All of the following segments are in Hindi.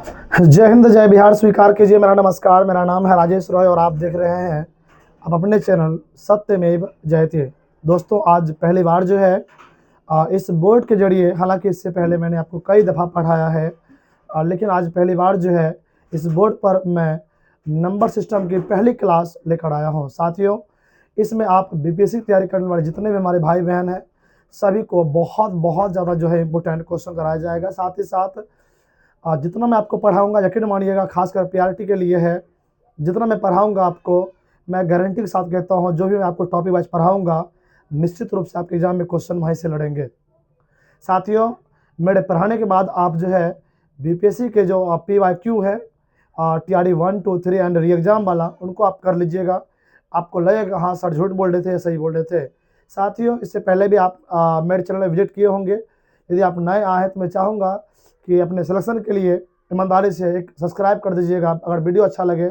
जय हिंद जय बिहार स्वीकार कीजिए मेरा नमस्कार। मेरा नाम है राजेश रॉय और आप देख रहे हैं आप अपने चैनल सत्यमेव जयते। दोस्तों आज पहली बार जो है इस बोर्ड के जरिए, हालांकि इससे पहले मैंने आपको कई दफ़ा पढ़ाया है, लेकिन आज पहली बार जो है इस बोर्ड पर मैं नंबर सिस्टम की पहली क्लास लेकर आया हूं। साथियों, इसमें आप बीपीएससी की तैयारी करने वाले जितने भी हमारे भाई बहन हैं सभी को बहुत बहुत ज़्यादा जो है इम्पोर्टेंट क्वेश्चन कराया जाएगा। साथ ही साथ जितना मैं आपको पढ़ाऊंगा यकीन मानिएगा, खासकर पीआरटी के लिए है, जितना मैं पढ़ाऊंगा आपको मैं गारंटी के साथ कहता हूं, जो भी मैं आपको टॉपिक वाइज पढ़ाऊंगा निश्चित रूप से आपके एग्जाम में क्वेश्चन वहीं से लड़ेंगे। साथियों, मेरे पढ़ाने के बाद आप जो है बीपीएससी के जो PYQ है, TRD 1, 2, 3 एंड री एग्जाम वाला, उनको आप कर लीजिएगा। आपको लगेगा हाँ सर झूठ बोल रहे थे या सही बोल रहे थे। साथियों, इससे पहले भी आप मेरे चैनल में विजिट किए होंगे। यदि आप नए आए हैं तो मैं चाहूँगा कि अपने सिलेक्शन के लिए ईमानदारी से एक सब्सक्राइब कर दीजिएगा। अगर वीडियो अच्छा लगे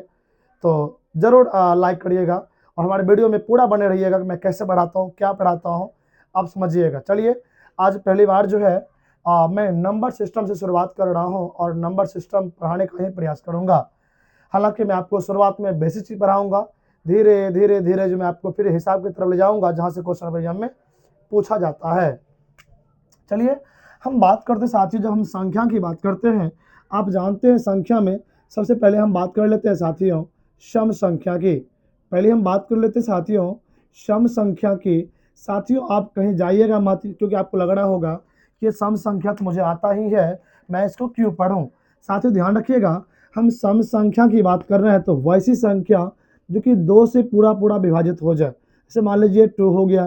तो ज़रूर लाइक करिएगा और हमारे वीडियो में पूरा बने रहिएगा कि मैं कैसे पढ़ाता हूँ, क्या पढ़ाता हूँ, आप समझिएगा। चलिए, आज पहली बार जो है मैं नंबर सिस्टम से शुरुआत कर रहा हूँ और नंबर सिस्टम पढ़ाने का ही प्रयास करूँगा। हालांकि मैं आपको शुरुआत में बेसिक चीज़ पढ़ाऊँगा, धीरे धीरे धीरे जो मैं आपको फिर हिसाब की तरफ ले जाऊँगा जहाँ से क्वेश्चन एग्जाम में पूछा जाता है। चलिए, हम बात करते हैं साथियों, जब हम संख्या की बात करते हैं, आप जानते हैं संख्या में सबसे पहले हम बात कर लेते हैं साथियों सम संख्या की। पहले हम बात कर लेते हैं साथियों सम संख्या की। साथियों, आप कहीं जाइएगा मत, क्योंकि आपको लग रहा होगा कि ये सम संख्या तो मुझे आता ही है, मैं इसको क्यों पढ़ूं। साथियों ध्यान रखिएगा, हम सम संख्या की बात कर रहे हैं तो वैसी संख्या जो कि 2 से पूरा पूरा विभाजित हो जाए। जैसे मान लीजिए 2 हो गया,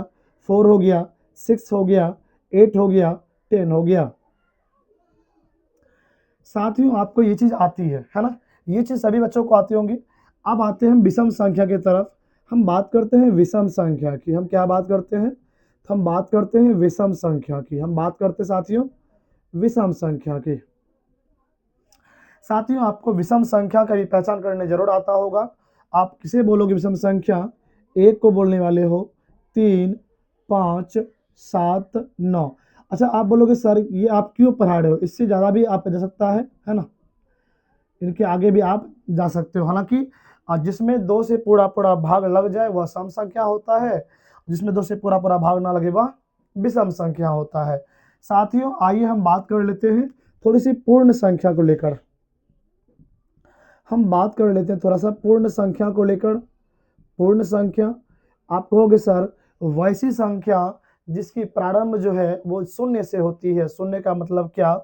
4 हो गया, 6 हो गया, 8 हो गया, 10 हो गया। साथियों, आपको ये चीज़ आती है ना, ये चीज़ सभी बच्चों को आती होंगी। अब आते हैं हम विषम संख्या की तरफ। हम बात करते हैं विषम संख्या की। हम क्या बात करते हैं? तो हम बात करते हैं विषम संख्या की। हम बात करते हैं साथियों विषम संख्या की। साथियों, आपको विषम संख्या का भी पहचान करने जरूर आता होगा। आप किसे बोलोगे विषम संख्या? 1 को बोलने वाले हो, 3, 5, 7, 9। अच्छा, आप बोलोगे सर ये आप क्यों पढ़ा रहे हो, इससे ज़्यादा भी आप जा सकता है ना, इनके आगे भी आप जा सकते हो। हालांकि जिसमें 2 से पूरा पूरा भाग लग जाए वह सम संख्या होता है, जिसमें 2 से पूरा पूरा भाग ना लगे वह विषम संख्या होता है। साथियों, आइए हम बात कर लेते हैं थोड़ी सी पूर्ण संख्या को लेकर। हम बात कर लेते हैं थोड़ा सा पूर्ण संख्या को लेकर। पूर्ण संख्या, आप कहोगे सर वैसी संख्या जिसकी प्रारंभ जो है वो शून्य से होती है। शून्य का मतलब क्या?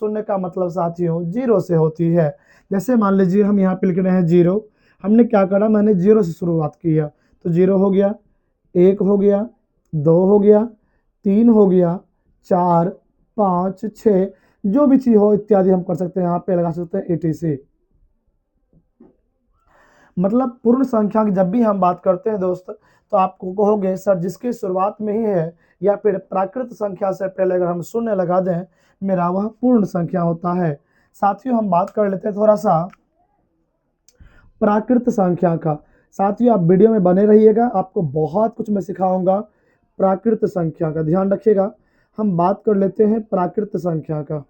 शून्य का मतलब साथियों 0 से होती है। जैसे मान लीजिए हम यहाँ पे लिख रहे हैं 0, हमने क्या करा, मैंने 0 से शुरुआत किया तो 0 हो गया, 1 हो गया, 2 हो गया, 3 हो गया, 4, 5, 6, जो भी चीज़ हो इत्यादि हम कर सकते हैं, यहाँ पे लगा सकते हैं etc। मतलब पूर्ण संख्या की जब भी हम बात करते हैं दोस्त, तो आपको कहोगे सर जिसकी शुरुआत में ही है या फिर प्राकृत संख्या से पहले अगर हम शून्य लगा दें मेरा वह पूर्ण संख्या होता है। साथियों, हम बात कर लेते हैं थोड़ा सा प्राकृत संख्या का। साथियों, आप वीडियो में बने रहिएगा, आपको बहुत कुछ मैं सिखाऊंगा प्राकृत संख्या का, ध्यान रखिएगा। हम बात कर लेते हैं प्राकृत संख्या का।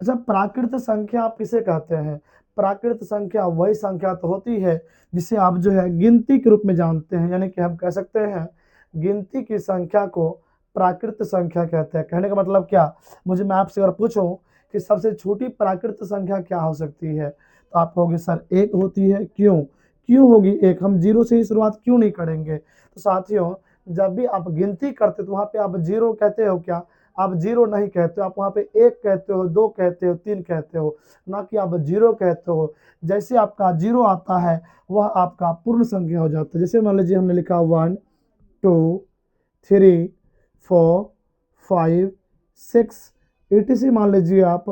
अच्छा, प्राकृत संख्या आप किसे कहते हैं? प्राकृत संख्या वही संख्या तो होती है जिसे आप जो है गिनती के रूप में जानते हैं, यानी कि हम कह सकते हैं गिनती की संख्या को प्राकृत संख्या कहते हैं। कहने का मतलब क्या? मैं आपसे अगर पूछूं कि सबसे छोटी प्राकृत संख्या क्या हो सकती है, तो आप कहोगे सर 1 होती है। क्यों क्यों होगी 1? हम 0 से ही शुरुआत क्यों नहीं करेंगे? तो साथियों, जब भी आप गिनती करते तो वहाँ पे आप 0 कहते हो क्या? आप 0 नहीं कहते हो, आप वहाँ पे 1 कहते हो, 2 कहते हो, 3 कहते हो, ना कि आप 0 कहते हो। जैसे आपका 0 आता है वह आपका पूर्ण संख्या हो जाता है। जैसे मान लीजिए हमने लिखा 1, 2, 3, 4, 5, 6 etc। मान लीजिए आप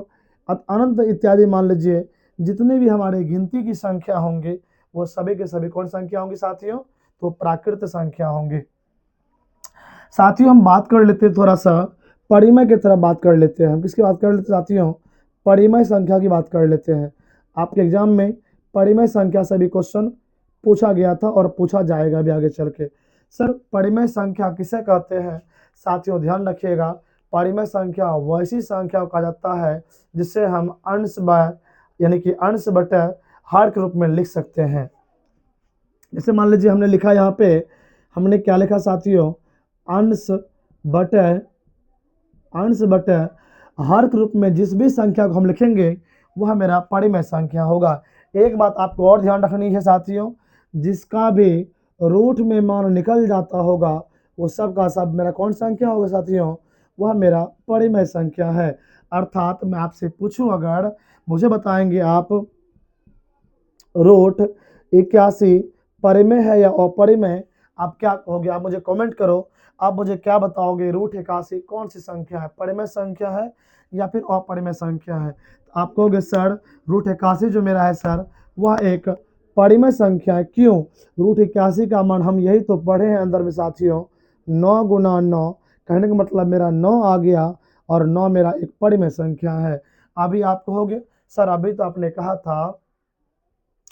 अनंत इत्यादि मान लीजिए, जितने भी हमारे गिनती की संख्या होंगे वो सभी के सभी कौन संख्या होंगी साथियों? तो प्राकृत संख्या होंगे। साथियों, हम बात कर लेते हैं थोड़ा सा परिमेय की तरफ बात कर लेते हैं। हम किसकी बात कर लेते हैं साथियों? परिमेय संख्या की बात कर लेते हैं। आपके एग्जाम में परिमेय संख्या से भी क्वेश्चन पूछा गया था और पूछा जाएगा भी आगे चल के। सर परिमेय संख्या किसे कहते हैं? साथियों ध्यान रखिएगा, परिमेय संख्या वैसी संख्या को कहा जाता है जिसे हम अंश यानी कि अंश बटे हर के रूप में लिख सकते हैं। जैसे मान लीजिए हमने लिखा यहाँ पे, हमने क्या लिखा साथियों, अंश बटे हर के रूप में जिस भी संख्या को हम लिखेंगे वह मेरा परिमेय संख्या होगा। एक बात आपको और ध्यान रखनी है साथियों, जिसका भी रूट में मान निकल जाता होगा वो सब का सब मेरा कौन संख्या होगा साथियों, वह मेरा परिमेय संख्या है। अर्थात मैं आपसे पूछूं, अगर मुझे बताएंगे आप रूट 81 परिमेय है या अपरिमेय, आप क्या कहोगे? आप मुझे कमेंट करो। आप मुझे क्या बताओगे, रूट 81 कौन सी संख्या है, परिमेय संख्या है या फिर अपरिमेय संख्या है? आप कहोगे सर रूट 81 जो मेरा है सर वह एक परिमेय संख्या है। क्यों? रूट 81 का मान हम यही तो पढ़े हैं अंदर में साथियों, 9 गुना 9, कहने का मतलब मेरा 9 आ गया और 9 मेरा एक परिमेय संख्या है। अभी आप कहोगे सर अभी तो आपने कहा था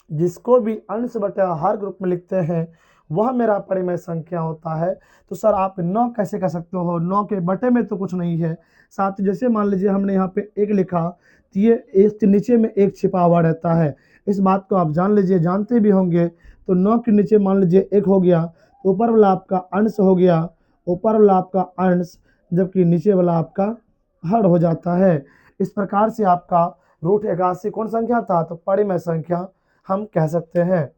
जिसको भी अंश बटे हर ग्रुप में लिखते हैं वह मेरा परिमेय संख्या होता है। तो सर आप 9 कैसे कह सकते हो, 9 के बटे में तो कुछ नहीं है। साथ जैसे मान लीजिए हमने यहाँ पे 1 लिखा तो ये इसके नीचे में 1 छिपा हुआ रहता है, इस बात को आप जान लीजिए, जानते भी होंगे। तो 9 के नीचे मान लीजिए 1 हो गया तो ऊपर वाला आपका अंश हो गया, ऊपर वाला आपका अंश, जबकि नीचे वाला आपका हर हो जाता है। इस प्रकार से आपका रूट 81 कौन संख्या था, तो परिमेय संख्या हम कह सकते हैं।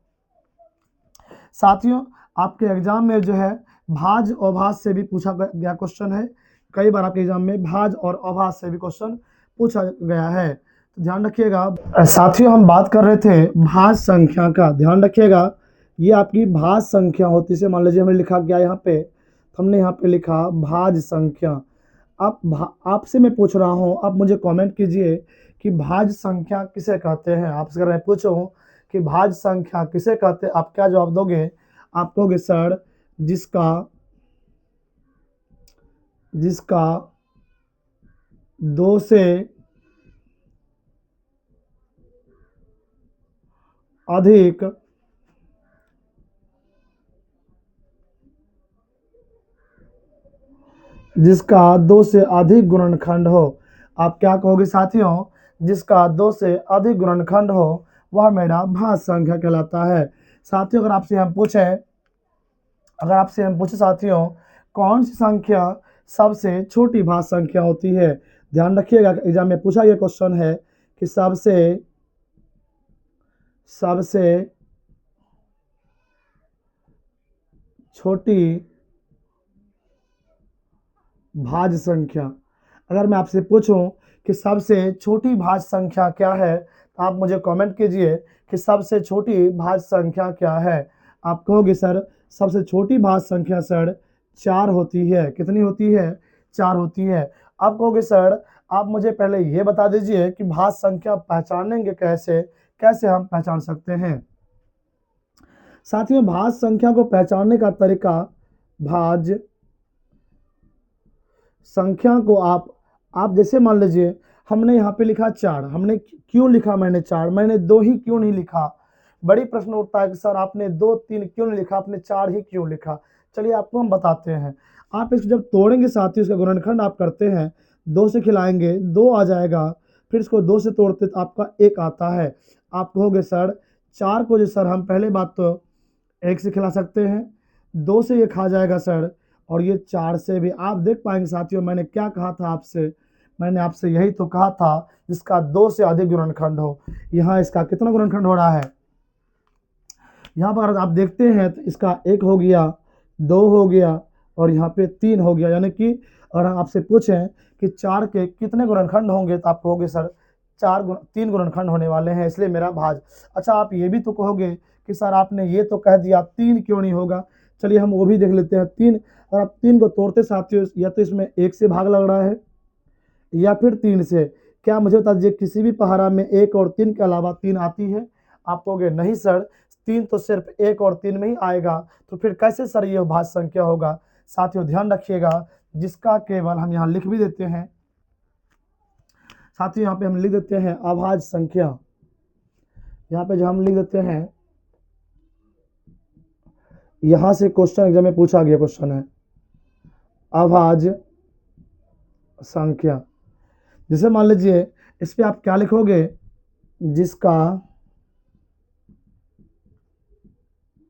साथियों आपके एग्जाम में जो है भाज और भाज से भी पूछा गया क्वेश्चन है, कई बार आपके एग्जाम में भाज और अभाज से भी क्वेश्चन पूछा गया है, तो ध्यान रखिएगा। साथियों हम बात कर रहे थे भाज संख्या का, ध्यान रखिएगा ये आपकी भाज संख्या होती है। मान लीजिए हमने लिखा गया यहाँ पे, हमने यहाँ पे लिखा भाज संख्या। आपसे मैं पूछ रहा हूँ, आप मुझे कमेंट कीजिए कि भाज संख्या किसे कहते हैं। आपसे अगर मैं पूछूं कि भाज संख्या किसे कहते हैं, आप क्या जवाब दोगे? आप कहोगे सर जिसका 2 से अधिक गुणनखंड हो। आप क्या कहोगे साथियों? जिसका 2 से अधिक गुणनखंड हो वह मेरा भाज संख्या कहलाता है। साथियों अगर आपसे हम पूछे साथियों कौन सी संख्या सबसे छोटी भाज संख्या होती है, ध्यान रखिएगा एग्जाम में पूछा यह क्वेश्चन है कि सबसे छोटी भाज संख्या। अगर मैं आपसे पूछूं कि सबसे छोटी भाज संख्या क्या है, तो आप मुझे कमेंट कीजिए कि सबसे छोटी भाज संख्या क्या है। आप कहोगे सर सबसे छोटी भाज संख्या सर 4 होती है। कितनी होती है? 4 होती है। आप कहोगे सर आप मुझे पहले ये बता दीजिए कि भाज संख्या पहचानेंगे कैसे हम पहचान सकते हैं। साथियों भाज संख्या को पहचानने का तरीका, भाज संख्या को आप जैसे मान लीजिए हमने यहाँ पे लिखा 4, हमने क्यों लिखा मैंने 4, मैंने 2 ही क्यों नहीं लिखा? बड़ी प्रश्न उठता है कि सर आपने 2 3 क्यों नहीं लिखा, आपने 4 ही क्यों लिखा? चलिए आपको हम बताते हैं। आप इसको जब तोड़ेंगे साथियों, इसका गुणनखंड आप करते हैं, 2 से खिलाएंगे 2 आ जाएगा, फिर इसको 2 से तोड़ते तो आपका 1 आता है। आप कहोगे सर 4 को जो सर हम पहले बात तो 1 से खिला सकते हैं, 2 से ये खा जाएगा सर, और ये 4 से भी। आप देख पाएंगे साथियों मैंने क्या कहा था आपसे, मैंने आपसे यही तो कहा था जिसका 2 से अधिक गुणनखंड हो। यहाँ इसका कितना गुणनखंड हो रहा है? यहाँ पर आप देखते हैं तो इसका 1 हो गया, 2 हो गया और यहाँ पे 3 हो गया। यानी कि अगर हम आपसे पूछें कि 4 के कितने गुणनखंड होंगे, तो आप कहोगे सर 3 गुणनखंड होने वाले हैं, इसलिए मेरा भाज। अच्छा आप ये भी तो कहोगे कि सर आपने ये तो कह दिया 3 क्यों नहीं होगा? चलिए हम वो भी देख लेते हैं। 3, और आप 3 को तोड़ते साथियों, या तो इसमें 1 से भाग लग रहा है या फिर 3 से। क्या मुझे बता दीजिए किसी भी पहाड़ा में 1 और 3 के अलावा 3 आती है? आप कहोगे नहीं सर 3 तो सिर्फ 1 और 3 में ही आएगा, तो फिर कैसे सर ये भाज संख्या होगा? साथियों ध्यान रखिएगा, जिसका केवल हम यहाँ लिख भी देते हैं साथियों, यहाँ पे हम लिख देते हैं अभाज्य संख्या। यहाँ पे जो हम लिख देते हैं, यहाँ से क्वेश्चन एग्जाम में पूछा गया क्वेश्चन है अभाज्य संख्या। जैसे मान लीजिए इस पे आप क्या लिखोगे,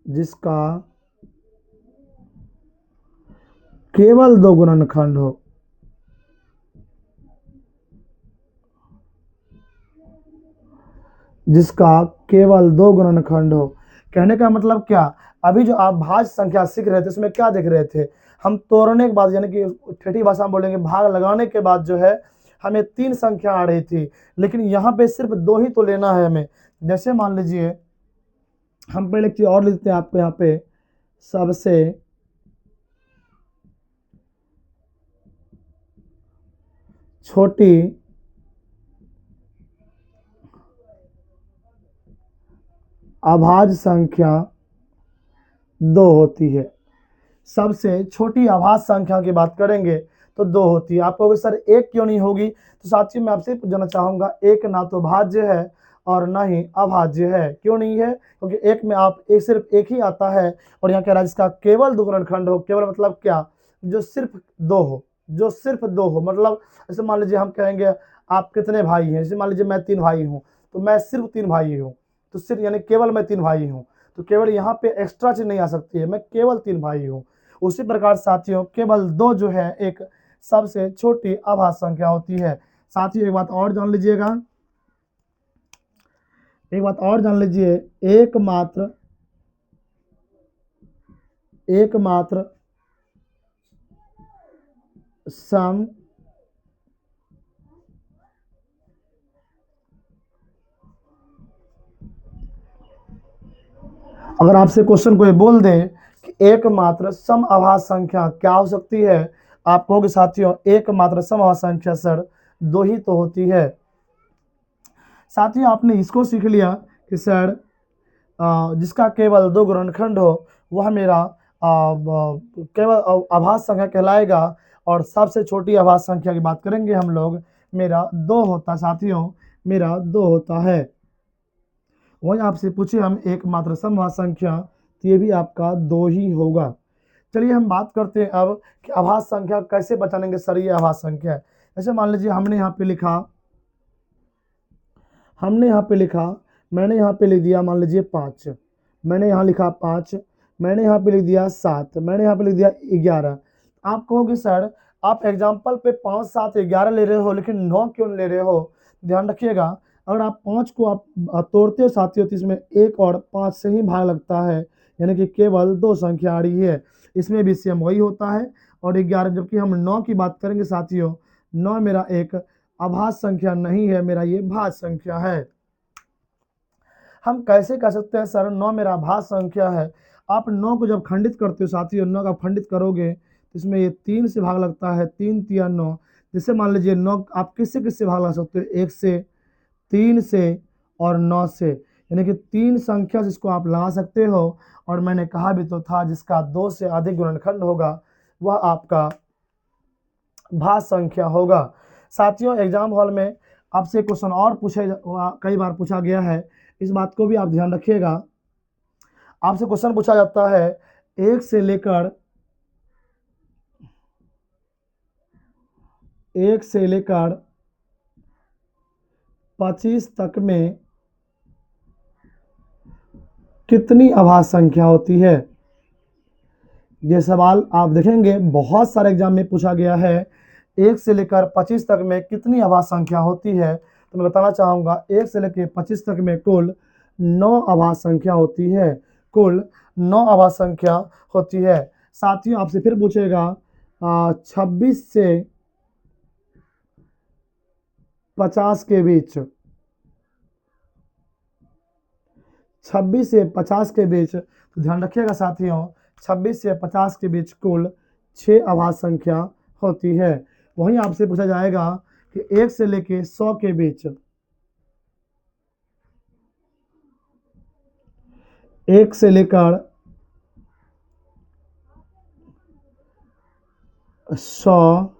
जिसका केवल 2 गुणनखंड हो। जिसका केवल 2 गुणनखंड हो। कहने का मतलब क्या, अभी जो आप भाज्य संख्या सीख रहे थे उसमें क्या देख रहे थे, हम तोड़ने के बाद यानी कि ठेठी भाषा में बोलेंगे भाग लगाने के बाद जो है हमें 3 संख्या आ रही थी, लेकिन यहाँ पे सिर्फ 2 ही तो लेना है हमें। जैसे मान लीजिए हम पहले एक चीज और लिखते हैं आपको यहाँ पे, सबसे छोटी अभाज्य संख्या 2 होती है। सबसे छोटी अभाज्य संख्या की बात करेंगे तो 2 होती है। आप कहोगे सर 1 क्यों नहीं होगी, तो साथियों मैं आपसे पूछना चाहूंगा, 1 ना तो भाज्य है और ना ही अभाज्य है। क्यों नहीं है, क्योंकि 1 में आप एक सिर्फ 1 ही आता है, और यहाँ कह रहा है जिसका केवल 2 गुणनखंड हो। केवल मतलब क्या, जो सिर्फ 2 हो, जो सिर्फ 2 हो। मतलब जैसे मान लीजिए हम कहेंगे आप कितने भाई हैं, जैसे मान लीजिए मैं 3 भाई हूँ, तो मैं सिर्फ 3 भाई हूँ, तो सिर्फ यानी केवल मैं 3 भाई हूँ, तो केवल यहाँ पे एक्स्ट्रा चीज नहीं आ सकती है, मैं केवल 3 भाई हूँ। उसी प्रकार साथियों केवल 2 जो है एक सबसे छोटी अभाज्य संख्या होती है। साथियों एक बात और जान लीजिएगा, एकमात्र सम अगर आपसे क्वेश्चन को ये बोल दे कि एकमात्र सम अभाज्य संख्या क्या हो सकती है, आप कहोगे साथियों एकमात्र सम अभाज्य संख्या सर 2 ही तो होती है। साथियों आपने इसको सीख लिया कि सर जिसका केवल 2 गुणनखंड हो वह मेरा केवल अभाज्य संख्या कहलाएगा, और सबसे छोटी अभाज्य संख्या की बात करेंगे हम लोग, मेरा 2 होता साथियों, मेरा 2 होता है। वही आपसे पूछे हम एकमात्र समअभाज्य संख्या, तो ये भी आपका 2 ही होगा। चलिए हम बात करते हैं अब कि अभाज्य संख्या कैसे पहचानेंगे सर ये अभाज्य संख्या है। जैसे मान लीजिए मैंने यहाँ पे लिख दिया मान लीजिए 5, मैंने यहाँ लिखा 5, मैंने यहाँ पे लिख दिया 7, मैंने यहाँ पे लिख दिया 11। आप कहोगे सर आप एग्जाम्पल पे 5, 7, 11 ले रहे हो लेकिन 9 क्यों ले रहे हो। ध्यान रखिएगा, अगर आप 5 को आप तोड़ते हो साथियों तो इसमें 1 और 5 से ही भाग लगता है, यानी कि केवल 2 संख्या आ रही है। इसमें भी सेम वही होता है। और 11, जबकि हम 9 की बात करेंगे साथियों, 9 मेरा एक अभाज्य संख्या नहीं है, मेरा ये भाज्य संख्या है। हम कैसे कह सकते हैं सर 9 मेरा भाज्य संख्या है। आप 9 को जब खंडित करते हो साथियों, 9 का खंडित करोगे तो इसमें ये 3 से भाग लगता है, 3 तिया 9। जैसे मान लीजिए 9 आप किससे किससे भाग लगा सकते हो, 1 से, 3 से और 9 से, यानी कि 3 संख्या जिसको आप लगा सकते हो। और मैंने कहा भी तो था जिसका 2 से अधिक गुणनखंड होगा वह आपका भाज्य संख्या होगा। साथियों एग्जाम हॉल में आपसे क्वेश्चन और कई बार पूछा गया है, इस बात को भी आप ध्यान रखिएगा। आपसे क्वेश्चन पूछा जाता है 1 से लेकर 25 तक में कितनी अभाज्य संख्या होती है। ये सवाल आप देखेंगे बहुत सारे एग्जाम में पूछा गया है, 1 से लेकर 25 तक में कितनी अभाज्य संख्या होती है। तो मैं बताना चाहूंगा 1 से लेकर 25 तक में कुल 9 अभाज्य संख्या होती है, कुल 9 अभाज्य संख्या होती है। साथियों आपसे फिर पूछेगा 26 से 50 के बीच, 26 से 50 के बीच, तो ध्यान रखिएगा साथियों 26 से 50 के बीच कुल 6 अभाज्य संख्या होती है। वहीं आपसे पूछा जाएगा कि 1 से लेके 100 के बीच, 1 से लेकर 100,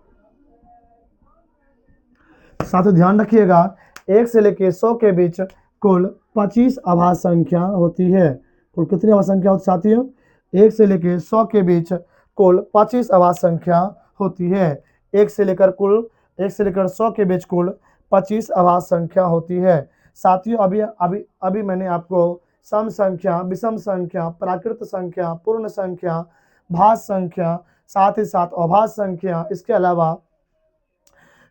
साथ ध्यान रखिएगा 1 से लेके 100 के बीच कुल 25 अभाज्य संख्या होती है। कुल कितनी अभाज्य संख्या होती है साथियों, 1 से लेके 100 के बीच कुल 25 अभाज्य संख्या होती है। 1 से लेकर कुल 1 से लेकर 100 के बीच कुल 25 अभाज्य संख्या होती है। साथियों अभी अभी अभी मैंने आपको सम संख्या, विषम संख्या, प्राकृत संख्या, पूर्ण संख्या, भाज्य संख्या, साथ ही साथ अभाज्य संख्या, इसके अलावा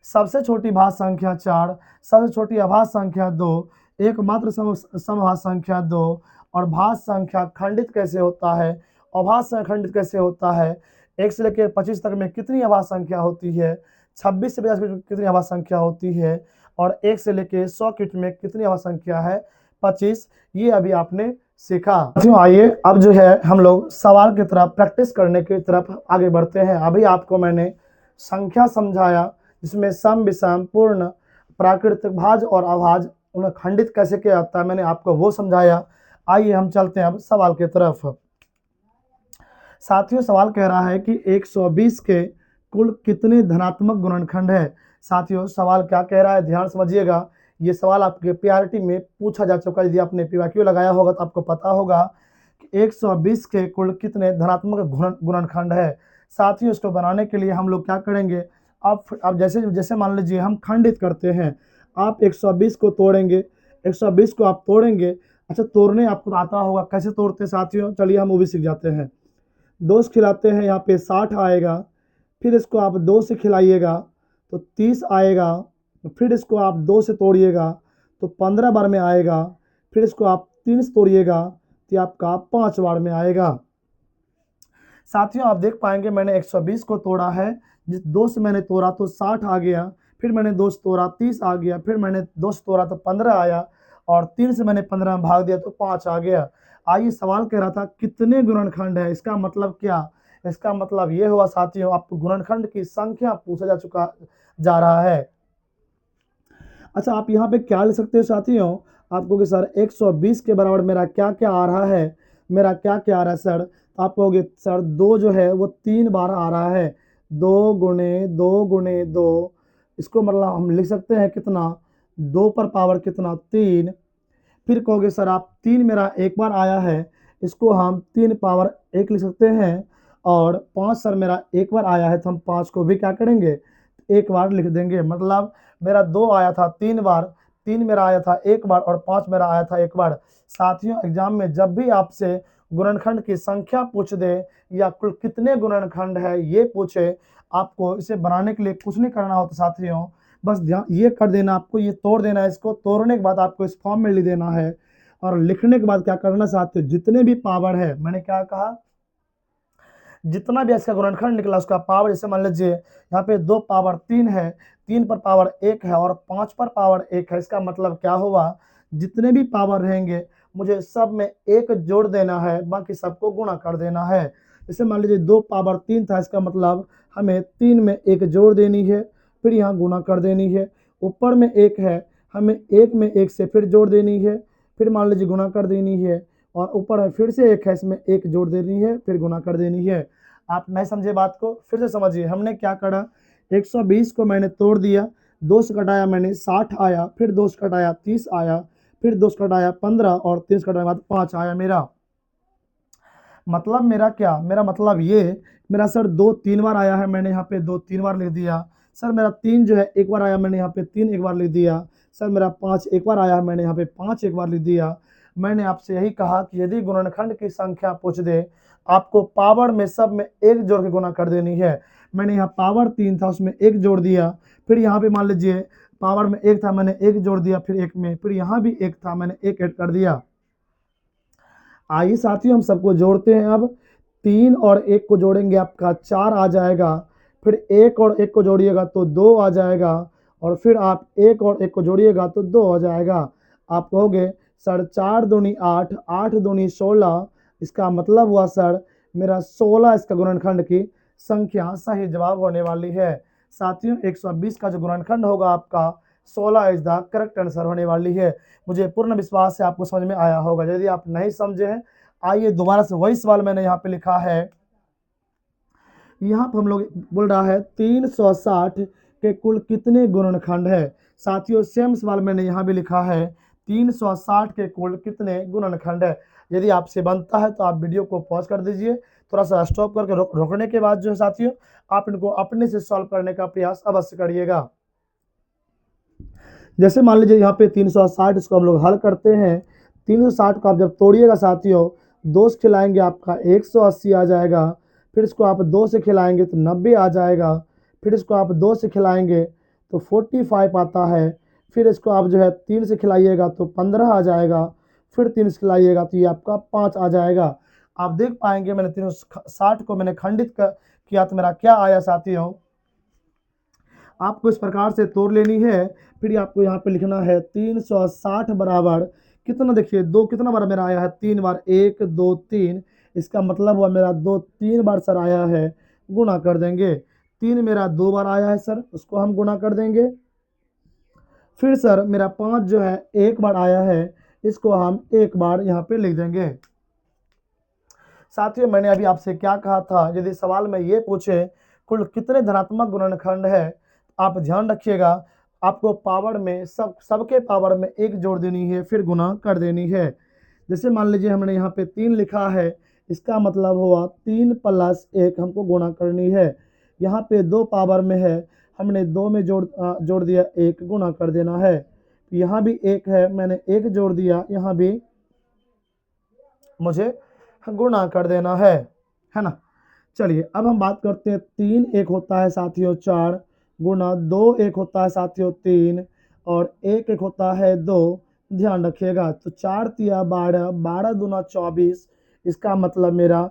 सबसे छोटी भाज्य संख्या 4, सबसे छोटी अभाज्य संख्या 2, एकमात्र समभाज्य संख्या 2 और भाज्य संख्या खंडित कैसे होता है, अभाज्य संख्या खंडित कैसे होता है, 1 से लेकर 25 तक में कितनी अभाज्य संख्या होती है, 26 से 50 में कितनी अभाज्य संख्या होती है और 1 से लेकर 100 किट में कितनी अभाज्य संख्या है, 25। ये अभी आपने सीखा। साथियों आइए अब जो है हम लोग सवाल की तरफ प्रैक्टिस करने की तरफ आगे बढ़ते हैं। अभी आपको मैंने संख्या समझाया जिसमें सम, विषम, पूर्ण, प्राकृतिक, भाज्य और अभाज्य उन्हें खंडित कैसे किया जाता है, मैंने आपको वो समझाया। आइए हम चलते हैं अब सवाल की तरफ। साथियों सवाल कह रहा है कि 120 के कुल कितने धनात्मक गुणनखंड है। साथियों सवाल क्या कह रहा है, ध्यान समझिएगा। ये सवाल आपके पीआरटी में पूछा जा चुका है। यदि आपने पीवाईक्यू लगाया होगा तो आपको पता होगा कि 120 के कुल कितने धनात्मक गुणनखंड है। साथियों इसको बनाने के लिए हम लोग क्या करेंगे, आप जैसे मान लीजिए हम खंडित करते हैं। आप 120 को तोड़ेंगे, 120 को आप तोड़ेंगे। अच्छा तोड़ने आपको आता होगा, कैसे तोड़ते हैं साथियों, चलिए हम वो भी सीख जाते हैं। 2 से खिलाते हैं, यहाँ पे 60 आएगा। फिर इसको आप 2 से खिलाइएगा तो 30 आएगा। फिर इसको आप 2 से तोड़िएगा तो 15 बार में आएगा। फिर इसको आप 3 से तोड़िएगा तो आपका 5 बार में आएगा। साथियों आप देख पाएंगे मैंने 120 को तोड़ा है, जिस 2 से मैंने तोड़ा तो 60 आ गया। फिर मैंने 2 से तोड़ा 30 आ गया। फिर मैंने 2 से तोड़ा तो 15 आया और 3 से मैंने 15 में भाग दिया तो 5 आ गया। आइए सवाल कह रहा था कितने गुणनखंड है, इसका मतलब क्या, इसका मतलब ये हुआ साथियों आपको गुणनखंड की संख्या पूछा जा रहा है। अच्छा आप यहाँ पे क्या लिख सकते हो साथियों, आपको कि सर 120 के बराबर मेरा क्या क्या आ रहा है, मेरा क्या क्या आ रहा है सर, तो आप कहोगे सर 2 जो है वो 3 बार आ रहा है, 2 गुणे 2 गुणे 2, इसको मतलब हम लिख सकते हैं कितना, 2 पर पावर कितना 3। फिर कहोगे सर आप 3 मेरा एक बार आया है, इसको हम 3 पावर 1 लिख सकते हैं। और 5 सर मेरा एक बार आया है तो हम 5 को भी क्या करेंगे, एक बार लिख देंगे। मतलब मेरा 2 आया था 3 बार, 3 मेरा आया था एक बार और 5 मेरा आया था एक बार। साथियों एग्जाम में जब भी आपसे गुणनखंड की संख्या पूछ दे या कुल कितने गुणनखंड है ये पूछे, आपको इसे बनाने के लिए कुछ नहीं करना होता साथियों, बस ध्यान ये कर देना, आपको ये तोड़ देना है। इसको तोड़ने के बाद आपको इस फॉर्म में लिख देना है और लिखने के बाद क्या करना साथियों, जितने भी पावर है, मैंने क्या कहा, जितना भी इसका गुणनखंड निकला उसका पावर, जैसे मान लीजिए यहाँ पे 2 पावर 3 है, 3 पर पावर 1 है और 5 पर पावर 1 है। इसका मतलब क्या हुआ, जितने भी पावर रहेंगे मुझे सब में 1 जोड़ देना है, बाकी सबको गुणा कर देना है। जैसे मान लीजिए 2 पावर 3 था, इसका मतलब हमें 3 में 1 जोड़ देनी है, फिर यहाँ गुणा कर देनी है। ऊपर में 1 है, हमें 1 में 1 से फिर जोड़ देनी है, फिर मान लीजिए गुणा कर देनी है। और ऊपर में फिर से 1 है, इसमें 1 जोड़ देनी है, फिर गुणा कर देनी है। आप नहीं समझे बात को, फिर से समझिए। हमने क्या करा, 120 को मैंने तोड़ दिया, 2 से घटाया मैंने 60 आया, फिर 2 से घटाया 30 आया, फिर 2 से घटाया 15 और 3 से घटाने के बाद 5 आया। मेरा मतलब मेरा क्या, मेरा मतलब ये, मेरा सर 2 3 बार आया है, मैंने यहाँ पे 2 3 बार लिख दिया। सर मेरा 3 जो है एक बार आया, मैंने यहाँ पे 3 एक बार लिख दिया। सर मेरा 5 एक बार आया है, मैंने यहाँ पे 5 एक बार लिख दिया। मैंने आपसे यही कहा कि यदि गुणनखंड की संख्या पूछ दे, आपको पावर में सब में 1 जोड़ के गुणा कर देनी है। मैंने यहाँ पावर 3 था उसमें 1 जोड़ दिया, फिर यहाँ पे मान लीजिए पावर में 1 था, मैंने 1 जोड़ दिया, फिर 1 में, फिर यहाँ भी 1 था, मैंने 1 ऐड कर दिया। आइए साथियों हम सबको जोड़ते हैं। अब 3 और 1 को जोड़ेंगे आपका 4 आ जाएगा, फिर 1 और 1 को जोड़िएगा तो 2 आ जाएगा, और फिर आप 1 और 1 को जोड़िएगा तो 2 हो जाएगा। आप कहोगे सर 4 दूनी 8, 8 दूनी 16, इसका मतलब हुआ सर मेरा 16 इसका गुणनखंड की संख्या सही जवाब होने वाली है। साथियों 120 का जो गुणनखंड होगा आपका 16 इज द करेक्ट आंसर होने वाली है। मुझे पूर्ण विश्वास है आपको समझ में आया होगा। यदि आप नहीं समझे हैं, आइए दोबारा से वही सवाल मैंने यहाँ पे लिखा है। यहाँ पर हम लोग बोल रहा है 360 के कुल कितने गुणनखंड है। साथियों सेम सवाल मैंने यहाँ भी लिखा है, 360 के कुल कितने गुणनखंड है। यदि आपसे बनता है तो आप वीडियो को पॉज कर दीजिए, थोड़ा सा स्टॉप करके रोकने के बाद जो है साथियों आप इनको अपने से सॉल्व करने का प्रयास अवश्य करिएगा। जैसे मान लीजिए यहाँ पे 360 इसको हम लोग हल करते हैं। 360 को आप जब तोड़िएगा साथियों, 2 से खिलाएंगे आपका 180 आ जाएगा। फिर इसको आप 2 से खिलाएंगे तो 90 आ जाएगा। फिर इसको आप 2 से खिलाएंगे तो 45 आता है। फिर इसको आप जो है 3 से खिलाइएगा तो 15 आ जाएगा। फिर 3 से खिलाइएगा तो ये आपका 5 आ जाएगा। आप देख पाएंगे मैंने 360 को मैंने खंडित किया तो मेरा क्या आया साथियों। आपको इस प्रकार से तोड़ लेनी है। फिर आपको यहाँ पे लिखना है 360 बराबर कितना, देखिए 2 कितना बार मेरा आया है, 3 बार, 1 2 3। इसका मतलब हुआ मेरा 2 3 बार सर आया है, गुणा कर देंगे। 3 मेरा 2 बार आया है सर, उसको हम गुणा कर देंगे। फिर सर मेरा 5 जो है 1 बार आया है, इसको हम 1 बार यहाँ पे लिख देंगे। साथियों मैंने अभी आपसे क्या कहा था, यदि सवाल में ये पूछे कुल कितने धनात्मक गुणनखंड है, आप ध्यान रखिएगा आपको पावर में सबके पावर में 1 जोड़ देनी है, फिर गुना कर देनी है। जैसे मान लीजिए हमने यहाँ पे 3 लिखा है, इसका मतलब हुआ 3 + 1 हमको गुणा करनी है। यहाँ पे 2 पावर में है, हमने 2 में जोड़ दिया 1, गुणा कर देना है। यहाँ भी 1 है, मैंने 1 जोड़ दिया, यहाँ भी मुझे गुणा कर देना है ना। चलिए अब हम बात करते हैं 3 1 होता है साथियों 4, गुणा 2 1 होता है साथियों 3, और 1 1 होता है 2। ध्यान रखिएगा तो 4 तिया 12, 12 दूना 24। इसका मतलब मेरा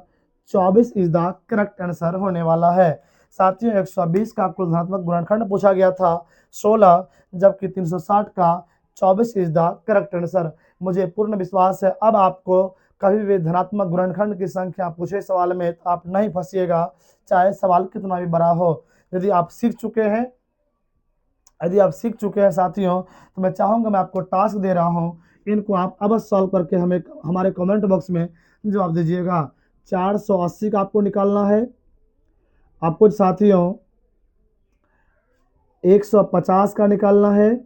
24 इज द करेक्ट आंसर होने वाला है। साथियों 120 का कुल धनात्मक गुणनखंड पूछा गया था 16, जबकि 360 का 24 इज द करेक्ट आंसर। मुझे पूर्ण विश्वास है अब आपको कभी भी धनात्मक गुणनखंड की संख्या पूछे सवाल में तो आप नहीं फंसिएगा, चाहे सवाल कितना भी बड़ा हो। यदि आप सीख चुके हैं साथियों, तो मैं चाहूँगा मैं आपको टास्क दे रहा हूँ, इनको आप अवश्य सॉल्व करके हमें हमारे कमेंट बॉक्स में जवाब दीजिएगा। 480 का आपको निकालना है, आपको साथियों 150 का निकालना है,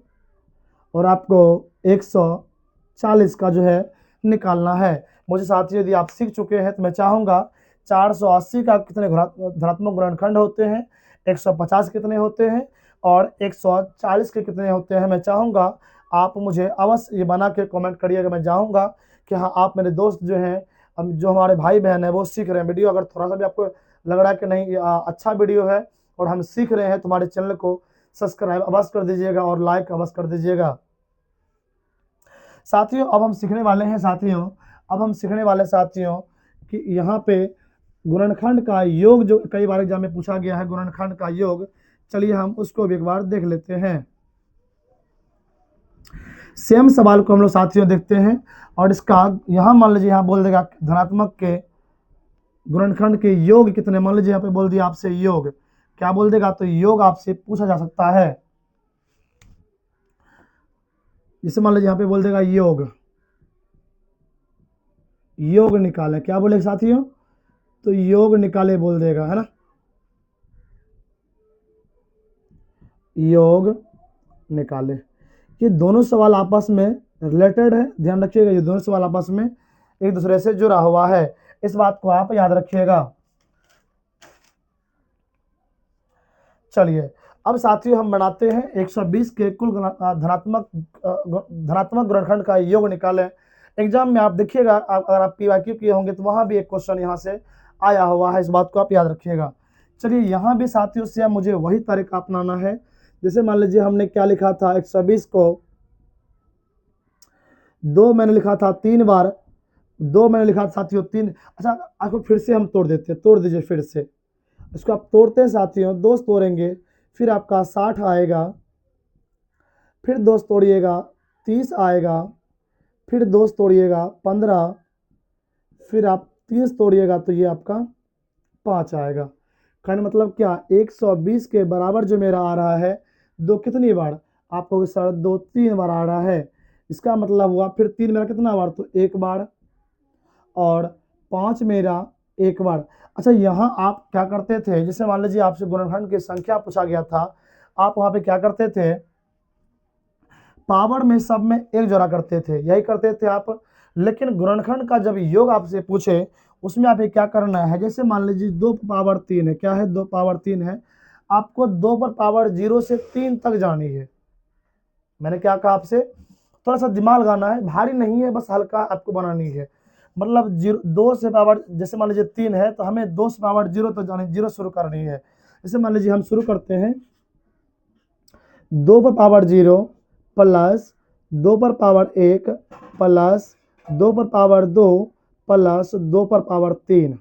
और आपको 140 का जो है निकालना है। मुझे साथियों यदि आप सीख चुके हैं तो मैं चाहूँगा 480 का कितने धनात्मक गुणनखंड होते हैं, 150 कितने होते हैं, और 140 के कितने होते हैं, मैं चाहूँगा आप मुझे अवश्य ये बना के कमेंट करिएगा। मैं चाहूँगा कि हाँ आप मेरे दोस्त जो हैं, जो हमारे भाई बहन हैं वो सीख रहे हैं वीडियो, अगर थोड़ा सा भी आपको लग रहा है कि नहीं अच्छा वीडियो है और हम सीख रहे हैं, तुम्हारे चैनल को सब्सक्राइब अवश्य कर दीजिएगा और लाइक अवश्य कर दीजिएगा। साथियों अब हम सीखने वाले साथियों कि यहाँ पे गुणनखंड का योग, जो कई बार एग्जाम में पूछा गया है गुणनखंड का योग, चलिए हम उसको भी एक बार देख लेते हैं। सेम सवाल को हम लोग साथियों देखते हैं, और इसका यहाँ मान लीजिए यहाँ बोल देगा धनात्मक के गुणनखंड के योग कितने, मान लीजिए यहाँ पे बोल दिया आपसे योग, क्या बोल देगा, तो योग आपसे पूछा जा सकता है। जैसे मान लीजिए यहाँ पे बोल देगा योग निकाले, क्या बोलेगा साथियों, तो योग निकाले बोल देगा, है ना, योग निकाले। ये दोनों सवाल आपस में रिलेटेड है, ध्यान रखिएगा, ये दोनों सवाल आपस में एक दूसरे से जुड़ा हुआ है, इस बात को आप याद रखिएगा। चलिए अब साथियों हम बनाते हैं 120 के कुल धनात्मक गुणनखंड का योग निकालें। एग्जाम में आप देखिएगा, अगर आप PYQ किए होंगे तो वहां भी एक क्वेश्चन यहाँ से आया हुआ है, इस बात को आप याद रखिएगा। चलिए यहाँ भी साथियों से मुझे वही तरीका अपनाना है। जैसे मान लीजिए हमने क्या लिखा था, 120 को 2 मैंने लिखा था 3 बार, 2 मैंने लिखा था साथियों 3। अच्छा आपको फिर से हम तोड़ देते हैं, तोड़ दीजिए फिर से इसको, आप तोड़ते हैं साथियों, 2 तोड़ेंगे फिर आपका 60 आएगा, फिर 2 तोड़िएगा 30 आएगा, फिर 2 तोड़िएगा 15, फिर आप 30 तोड़िएगा तो ये आपका 5 आएगा। कहने मतलब क्या, 120 के बराबर जो मेरा आ रहा है 2 कितनी बार, आपको सर 2 3 बार आ रहा है, इसका मतलब हुआ फिर 3 मेरा कितना बार, तो 1 बार, और 5 मेरा 1 बार। अच्छा यहाँ आप क्या करते थे, जैसे मान लीजिए आपसे गुणनखंड की संख्या पूछा गया था, आप वहां पे क्या करते थे, पावर में सब में 1 जोड़ा करते थे, यही करते थे आप। लेकिन गुणनखंड का जब योग आपसे पूछे उसमें आप क्या करना है, जैसे मान लीजिए 2 पावर 3 है, क्या है 2 पावर 3 है, आपको 2 पर पावर 0 से 3 तक जानी है। मैंने क्या कहा आपसे, थोड़ा सा दिमाग लगाना है, भारी नहीं है, बस हल्का आपको बनानी है। मतलब 2 से पावर, जैसे मान लीजिए 3 है तो हमें 2 से पावर 0 तक जानी, 0 शुरू करनी है। जैसे मान लीजिए हम शुरू करते हैं 2 पर पावर 0 प्लस 2 पर पावर 1 प्लस 2 पर पावर 2 प्लस 2 पर पावर 3।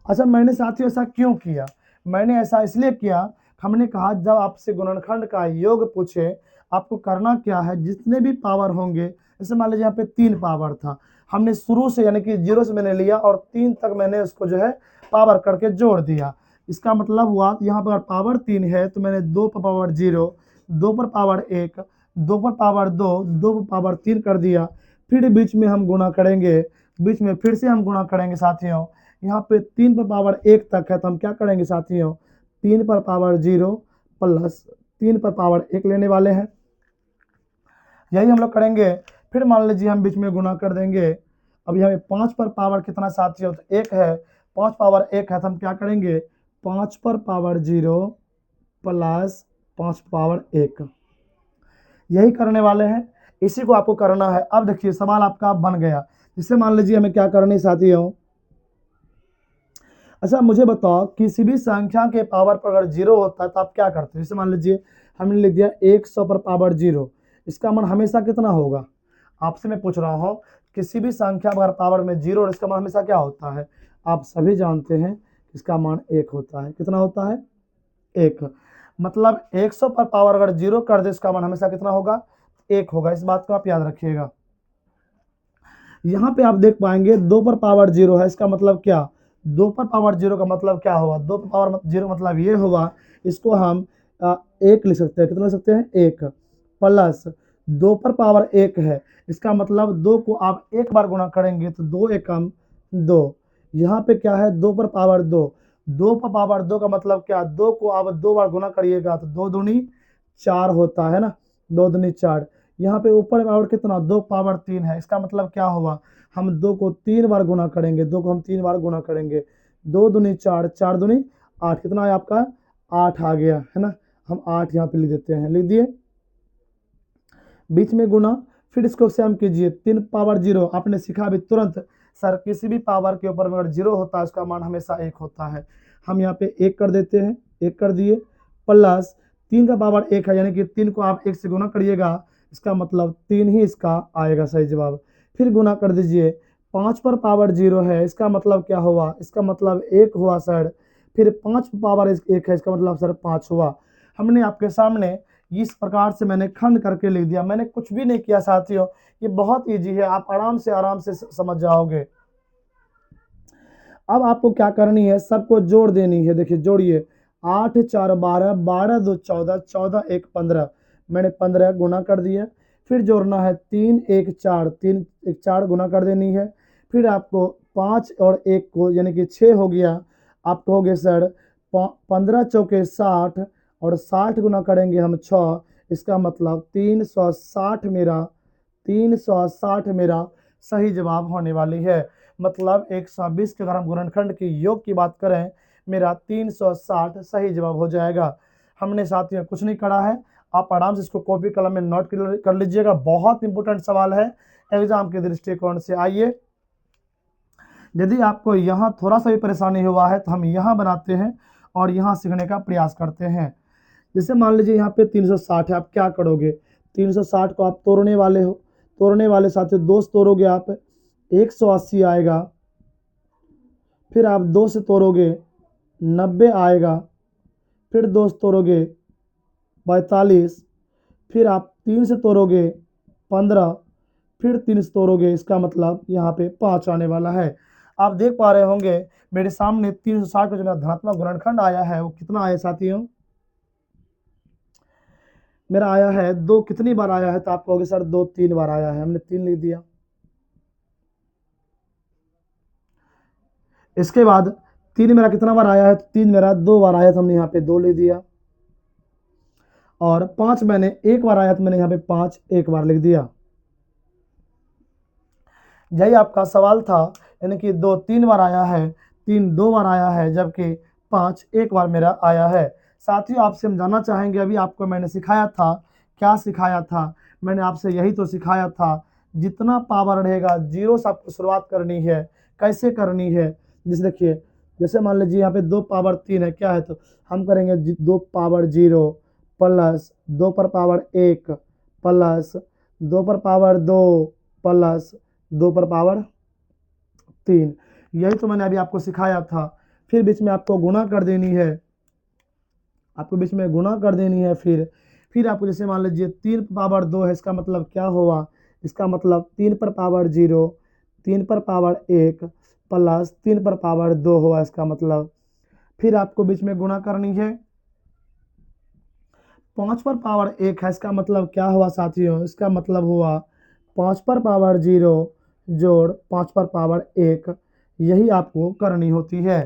अच्छा, मैंने साथियों ऐसा क्यों किया, मैंने ऐसा इसलिए किया, हमने कहा जब आपसे गुणनखंड का योग पूछे, आपको करना क्या है, जितने भी पावर होंगे, जैसे मान लीजिए यहाँ पे 3 पावर था, हमने शुरू से यानी कि 0 से मैंने लिया और 3 तक मैंने उसको जो है पावर करके जोड़ दिया। इसका मतलब हुआ यहाँ पर पावर 3 है तो मैंने 2 पर पावर 0, 2 पर पावर 1, 2 पर पावर 2, 2 पर पावर 3 कर दिया। फिर बीच में हम गुणा करेंगे, बीच में फिर से हम गुणा करेंगे साथियों। यहाँ पे 3 पर पावर 1 तक है तो हम क्या करेंगे साथियों, 3 पर पावर 0 प्लस 3 पर पावर 1 लेने वाले हैं, यही हम लोग करेंगे। फिर मान लीजिए हम बीच में गुणा कर देंगे। अब यहाँ पे 5 पर पावर कितना साथियों, तो 1 है, 5 पावर 1 है तो हम क्या करेंगे, 5 पर पावर 0 प्लस 5 पावर 1, यही करने वाले हैं, इसी को आपको करना है। अब देखिए सवाल आपका बन गया। इससे मान लीजिए हमें क्या करनी है साथियों, अच्छा मुझे बताओ किसी भी संख्या के पावर पर अगर 0 होता है तो आप क्या करते हो। जैसे मान लीजिए हमने लिख दिया 100 पर पावर 0, इसका मान हमेशा कितना होगा, आपसे मैं पूछ रहा हूँ, किसी भी संख्या पर पावर में 0 और इसका मान हमेशा क्या होता है, आप सभी जानते हैं इसका मान 1 होता है। कितना होता है, 1। मतलब 100 पर पावर अगर 0 कर दे इसका मान हमेशा कितना होगा, 1 होगा। इस बात को आप याद रखिएगा। यहाँ पे आप देख पाएंगे 2 पर पावर 0 है, इसका मतलब क्या, 2 पर पावर 0 का मतलब क्या होगा, 2 पर पावर 0 मतलब ये होगा, इसको हम 1 लिख सकते हैं। कितना लिख सकते हैं, 1 प्लस 2 पर पावर 1 है, इसका मतलब 2 को आप एक बार गुणा करेंगे तो 2 एकम 2। यहाँ पे क्या है, 2 पर पावर 2, 2 पर पावर 2 का मतलब क्या, 2 को आप 2 बार गुणा करिएगा तो 2 दूनी 4 होता है ना, 2 दूनी 4। यहाँ पे ऊपर पावर कितना, 2 पावर 3 है, इसका मतलब क्या होगा, हम 2 को 3 बार गुणा करेंगे, 2 को हम 3 बार गुणा करेंगे, 2 दूनी 4, 4 दूनी 8, कितना है आपका 8 आ गया है ना। हम 8 यहाँ पे लिख देते हैं, लिख दिए, बीच में गुणा, फिर इसको सेम कीजिए। 3 पावर 0 आपने सीखा अभी तुरंत, सर किसी भी पावर के ऊपर अगर 0 होता है उसका मान हमेशा 1 होता है। हम यहाँ पे 1 कर देते हैं, 1 कर दिए, प्लस 3 का पावर 1 है यानी कि 3 को आप 1 से गुणा करिएगा, इसका मतलब 3 ही इसका आएगा सही जवाब। फिर गुणा कर दीजिए, 5 पर पावर 0 है, इसका मतलब क्या हुआ, इसका मतलब 1 हुआ सर। फिर 5 पावर 1 है, इसका मतलब सर 5 हुआ। हमने आपके सामने इस प्रकार से मैंने खंड करके लिख दिया, मैंने कुछ भी नहीं किया साथियों, ये बहुत इजी है, आप आराम से समझ जाओगे। अब आपको क्या करनी है, सबको जोड़ देनी है। देखिए जोड़िए, 8 4 12, 12 2 14, 14 1 15, मैंने 15 गुना कर दिया। फिर जोड़ना है 3 1 4, 3 1 4 गुना कर देनी है। फिर आपको 5 और 1 को यानी कि 6 हो गया, आप कहोगे सर 15 चौके 60 और 60 गुना करेंगे हम 6, इसका मतलब 360 मेरा 360 मेरा सही जवाब होने वाली है। मतलब 120 के अगर हम गुणनखंड की योग की बात करें, मेरा 360 सही जवाब हो जाएगा। हमने साथियों कुछ नहीं करा है, आप आराम से इसको कॉपी कलम में नोट कर लीजिएगा, बहुत इंपॉर्टेंट सवाल है एग्जाम के दृष्टिकोण से। आइए, यदि आपको यहाँ थोड़ा सा भी परेशानी हुआ है तो हम यहाँ बनाते हैं और यहाँ सीखने का प्रयास करते हैं। जैसे मान लीजिए यहाँ पे 360 है, आप क्या करोगे, 360 को आप तोड़ने वाले हो, तोड़ने वाले साथियों 2 से तोड़ोगे आप 180 आएगा, फिर आप 2 से तोड़ोगे 90 आएगा, फिर 2 से तोड़ोगे 42, फिर आप 3 से तोड़ोगे 15, फिर 3 से तोड़ोगे, इसका मतलब यहाँ पे 5 आने वाला है। आप देख पा रहे होंगे मेरे सामने 360 का जो मेरा धनात्मक गुणनखंड आया है वो कितना आया साथियों, मेरा आया है 2। कितनी बार आया है, तो आप कहोगे सर 2 3 बार आया है, हमने 3 लिख दिया। इसके बाद 3 मेरा कितना बार आया है, 3 मेरा 2 बार आया, तो हमने यहाँ पे 2 लिख दिया। और 5 मैंने 1 बार आया तो मैंने यहाँ पे 5 1 बार लिख दिया। यही आपका सवाल था यानी कि 2 3 बार आया है, 3 2 बार आया है, जबकि 5 1 बार मेरा आया है। साथियों, आपसे हम जानना चाहेंगे, अभी आपको मैंने सिखाया था, क्या सिखाया था? मैंने आपसे यही तो सिखाया था, जितना पावर रहेगा जीरो से आपको शुरुआत करनी है। कैसे करनी है? जैसे देखिए, जैसे मान लीजिए यहाँ पे 2 पावर 3 है, क्या है? तो हम करेंगे 2 पावर 0 प्लस 2 पर पावर 1 प्लस 2 पर पावर 2 प्लस 2 पर पावर 3। यही तो मैंने अभी आपको सिखाया था। फिर बीच में आपको गुणा कर देनी है, आपको बीच में गुणा कर देनी है। फिर आपको जैसे मान लीजिए 3 पावर 2 है, इसका मतलब क्या हुआ? इसका मतलब 3 पर पावर 0 3 पर पावर 1 प्लस 3 पर पावर 2 हुआ इसका मतलब। फिर आपको बीच में गुणा करनी है। 5 पर पावर 1 है, इसका मतलब क्या हुआ साथियों? इसका मतलब हुआ 5 पर पावर 0 जोड़ 5 पर पावर 1। यही आपको करनी होती है।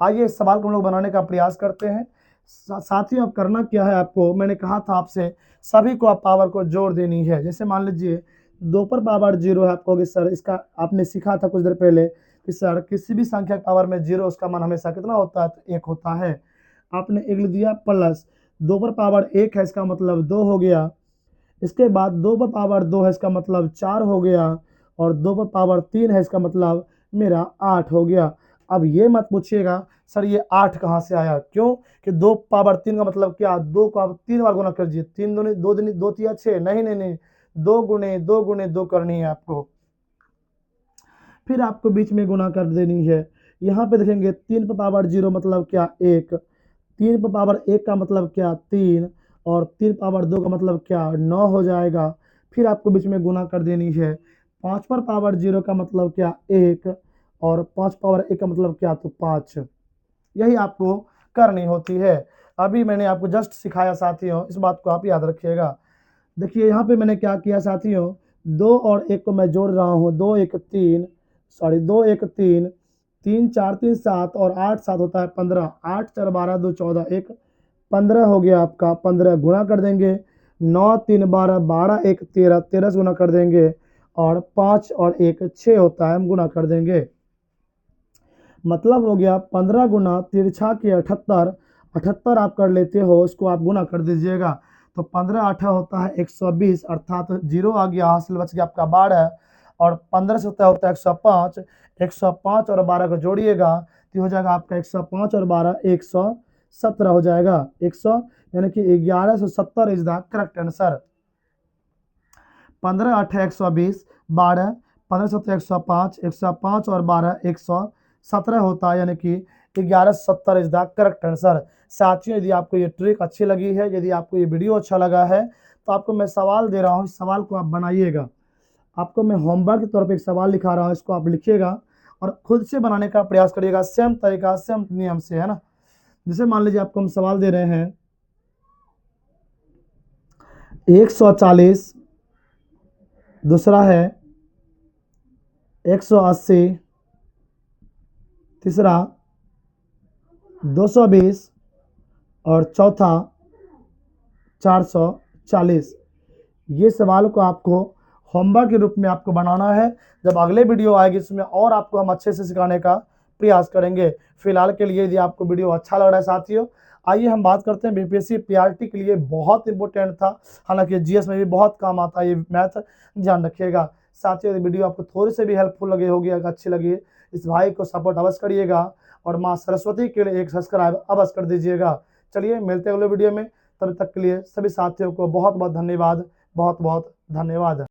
आइए इस सवाल को हम लोग बनाने का प्रयास करते हैं। साथियों, अब करना क्या है आपको? मैंने कहा था आपसे, सभी को आप पावर को जोड़ देनी है। जैसे मान लीजिए 2 पर पावर 0 है, आप कहोगे सर इसका आपने सीखा था कुछ देर पहले कि सर किसी भी संख्या की पावर में 0 उसका मान हमेशा कितना होता है? तो 1 होता है। आपने 1 लिख दिया, प्लस 2 पर पावर 1 है, इसका मतलब 2 हो गया। इसके बाद 2 पर पावर 2 है, इसका मतलब 4 हो गया, और 2 पर पावर 3 है, इसका मतलब मेरा 8 हो गया। अब ये मत पूछिएगा सर ये 8 कहाँ से आया? क्यों? कि 2 पावर 3 का मतलब क्या? 2 को आप 3 बार गुना कर दीजिए, 3 दूनी 2 दूनी 2 तिया 6। नहीं नहीं नहीं, 2 गुणे 2 गुणे 2 करनी है आपको। फिर आपको बीच में गुणा कर देनी है। यहाँ पे देखेंगे 3 पर पावर 0 मतलब क्या? 1। 3 पर पावर 1 का मतलब क्या? 3। और 3 पावर 2 का मतलब क्या? 9 हो जाएगा। फिर आपको बीच में गुणा कर देनी है। 5 पर पावर 0 का मतलब क्या? 1। और 5 पावर 1 का मतलब क्या? तो 5। यही आपको करनी होती है। अभी मैंने आपको जस्ट सिखाया साथियों, इस बात को आप याद रखिएगा। देखिए यहाँ पे मैंने क्या किया साथियों, 2 और 1 को मैं जोड़ रहा हूँ। 2 1 3, सॉरी 2 1 3, 3 4 3 7 और 8 7 होता है 15। 8 4 12 2 14 1 15 हो गया आपका। 15 गुणा कर देंगे, 9 3 12 12 1 13, 13 से गुणा कर देंगे, और 5 और 1 6 होता है, हम गुणा कर देंगे। मतलब हो गया 15 गुना तिरछा के 78। 78 आप कर लेते हो, उसको आप गुना कर दीजिएगा, तो 15 8 होता है 120, अर्थात 0 आ गया, हासिल बच गया आपका 12। और 15 से होता है 105। 105 और 12 को जोड़िएगा तो हो जाएगा आपका 105 और 12 117 हो जाएगा। 100 यानी कि 1170 इज द करेक्ट आंसर। 15 8 120, 12 15 7 105, 105 और 12 117 होता है, यानी कि 1170 इज द करेक्ट आंसर। साथियों, यदि आपको ये ट्रिक अच्छी लगी है, यदि आपको ये वीडियो अच्छा लगा है, तो आपको मैं सवाल दे रहा हूँ, इस सवाल को आप बनाइएगा। आपको मैं होमवर्क के तौर पे एक सवाल लिखा रहा हूँ, इसको आप लिखिएगा और खुद से बनाने का प्रयास करिएगा, सेम तरीका सेम नियम से, है ना। जैसे मान लीजिए आपको हम सवाल दे रहे हैं 140, दूसरा है 180, तीसरा 220 और चौथा 440। ये सवाल को आपको होमवर्क के रूप में आपको बनाना है। जब अगले वीडियो आएगी इसमें और आपको हम अच्छे से सिखाने का प्रयास करेंगे। फिलहाल के लिए यदि आपको वीडियो अच्छा लग रहा है साथियों, आइए हम बात करते हैं बीपीएससी पीआरटी के लिए बहुत इंपॉर्टेंट था, हालांकि जीएस में भी बहुत काम आता है ये मैथ, ध्यान रखिएगा। साथियों, यदि वीडियो आपको थोड़ी से भी हेल्पफुल लगी होगी, अगर अच्छी लगी, इस भाई को सपोर्ट अवश्य करिएगा और माँ सरस्वती के लिए एक सब्सक्राइब अवश्य कर दीजिएगा। चलिए मिलते हैं अगले वीडियो में, तब तक के लिए सभी साथियों को बहुत बहुत धन्यवाद, बहुत बहुत धन्यवाद।